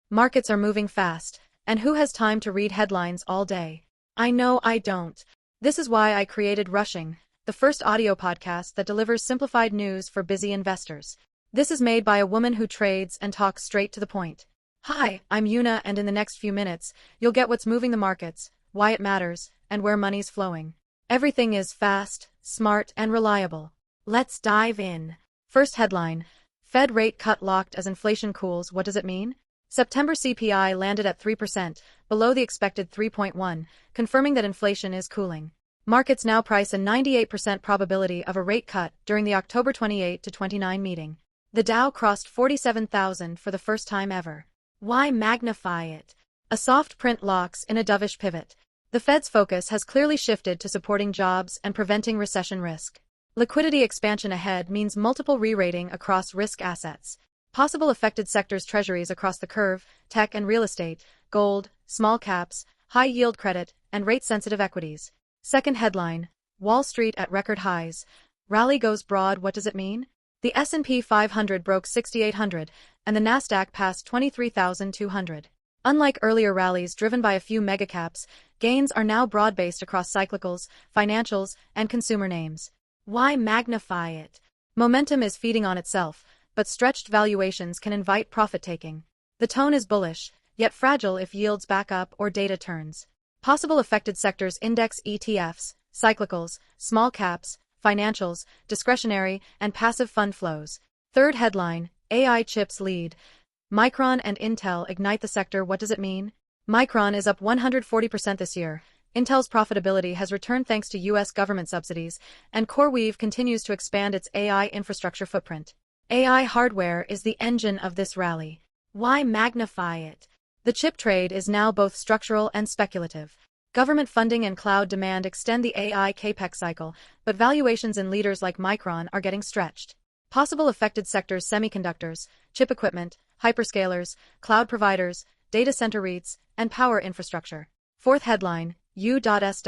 Markets are moving fast, and who has time to read headlines all day? I know I don't. This is why I created Rushing, the first audio podcast that delivers simplified news for busy investors. This is made by a woman who trades and talks straight to the point. Hi, I'm Yuna, and in the next few minutes, you'll get what's moving the markets, why it matters, and where money's flowing. Everything is fast, smart, and reliable. Let's dive in. First headline: Fed rate cut locked as inflation cools. What does it mean? September CPI landed at 3%, below the expected 3.1, confirming that inflation is cooling. Markets now price a 98% probability of a rate cut during the October 28 to 29 meeting. The Dow crossed 47,000 for the first time ever. Why magnify it? A soft print locks in a dovish pivot. The Fed's focus has clearly shifted to supporting jobs and preventing recession risk. Liquidity expansion ahead means multiple re-rating across risk assets. Possible affected sectors: treasuries across the curve, tech and real estate, gold, small caps, high-yield credit, and rate-sensitive equities. Second headline: Wall Street at record highs. Rally goes broad. What does it mean? The S&P 500 broke 6,800, and the Nasdaq passed 23,200. Unlike earlier rallies driven by a few megacaps, gains are now broad-based across cyclicals, financials, and consumer names. Why magnify it? Momentum is feeding on itself, but stretched valuations can invite profit-taking. The tone is bullish, yet fragile if yields back up or data turns. Possible affected sectors: index ETFs, cyclicals, small caps, financials, discretionary, and passive fund flows. Third headline: AI chips lead. Micron and Intel ignite the sector. What does it mean? Micron is up 140% this year. Intel's profitability has returned thanks to U.S. government subsidies, and CoreWeave continues to expand its AI infrastructure footprint. AI hardware is the engine of this rally. Why magnify it? The chip trade is now both structural and speculative. Government funding and cloud demand extend the AI capex cycle, but valuations in leaders like Micron are getting stretched. Possible affected sectors: semiconductors, chip equipment, hyperscalers, cloud providers, data center REITs, and power infrastructure. Fourth headline: U.S.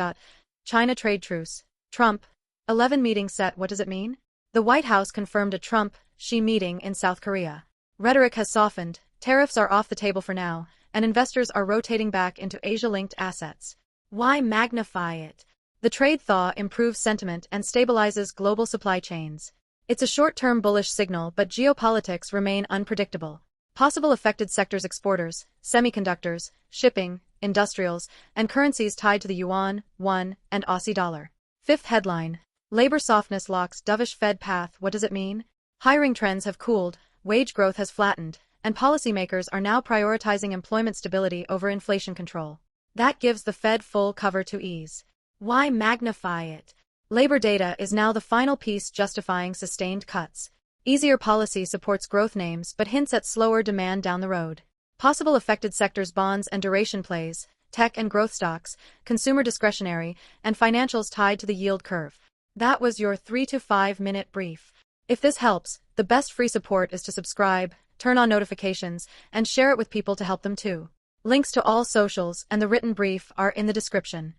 China trade truce. Trump 11 meeting set. What does it mean? The White House confirmed a Trump-Xi meeting in South Korea. Rhetoric has softened, tariffs are off the table for now, and investors are rotating back into Asia-linked assets. Why magnify it? The trade thaw improves sentiment and stabilizes global supply chains. It's a short-term bullish signal, but geopolitics remain unpredictable. Possible affected sectors: exporters, semiconductors, shipping, industrials, and currencies tied to the yuan, won, and Aussie dollar. Fifth headline: Labor softness locks dovish Fed path. What does it mean? Hiring trends have cooled, wage growth has flattened, and policymakers are now prioritizing employment stability over inflation control. That gives the Fed full cover to ease. Why magnify it? Labor data is now the final piece justifying sustained cuts. Easier policy supports growth names but hints at slower demand down the road. Possible affected sectors: bonds and duration plays, tech and growth stocks, consumer discretionary, and financials tied to the yield curve. That was your 3 to 5 minute brief. If this helps, the best free support is to subscribe, turn on notifications, and share it with people to help them too. Links to all socials and the written brief are in the description.